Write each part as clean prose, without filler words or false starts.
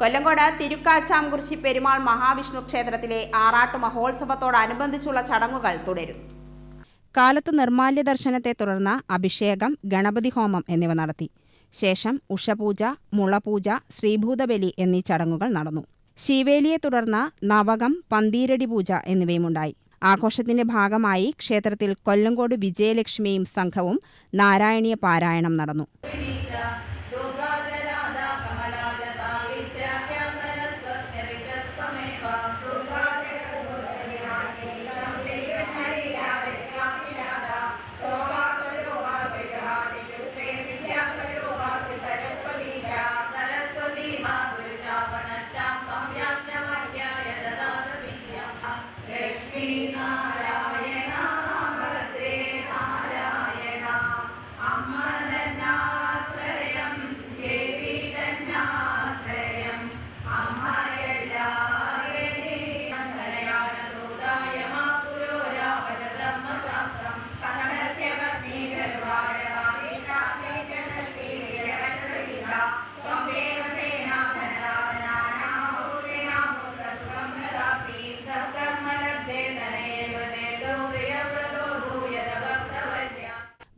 കൊല്ലങ്കോട് തിരുക്കാച്ചാംകുറിശി പെരുമാൾ മഹാവിഷ്ണു ക്ഷേത്രത്തിലെ ആറാട്ട് മഹോത്സവത്തോടനുബന്ധിച്ചുള്ള ചടങ്ങുകൾ തുടരും. കാലത്ത് നിർമ്മാല്യ ദർശനത്തെ തുടർന്ന് അഭിഷേകം, ഗണപതി ഹോമം എന്നിവ നടത്തി. ശേഷം ഉഷപൂജ, മുളപൂജ, ശ്രീഭൂതബലി എന്നീ ചടങ്ങുകൾ നടന്നു. ശീവേലിയെ തുടർന്ന് നവകം, പന്തീരടി പൂജ എന്നിവയുമുണ്ടായി. ആഘോഷത്തിന്റെ ഭാഗമായി ക്ഷേത്രത്തിൽ കൊല്ലങ്കോട് വിജയലക്ഷ്മിയും സംഘവും നാരായണീയ പാരായണം നടന്നു.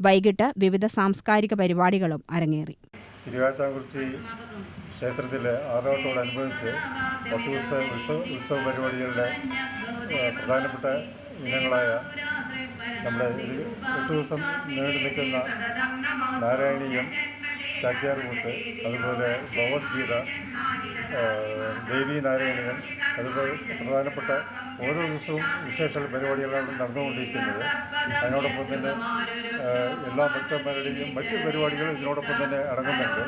വൈകിട്ട് വിവിധ സാംസ്കാരിക പരിപാടികളും അരങ്ങേറി. തിരുക്കാച്ചാംകുറിശി ക്ഷേത്രത്തിലെ ആറാട്ടോടനുബന്ധിച്ച് 10 ദിവസ ഉത്സവ പരിപാടികളുടെ പ്രധാനപ്പെട്ട ഇനങ്ങളായ നമ്മുടെ 8 ദിവസം നീണ്ടു നിൽക്കുന്ന നാരായണീയം, ചാക്യാർകൂത്ത്, അതുപോലെ ഭഗവത്ഗീത, ദേവീ നാരായണീയം, അതുപോലെ പ്രധാനപ്പെട്ട ഓരോ ദിവസവും വിശേഷ പരിപാടികളാണ് നടന്നുകൊണ്ടിരിക്കുന്നത്. അതിനോടൊപ്പം തന്നെ എല്ലാ ഭക്തന്മാരുടെയും മറ്റു പരിപാടികൾ ഇതിനോടൊപ്പം തന്നെ അടങ്ങുന്നുണ്ട്.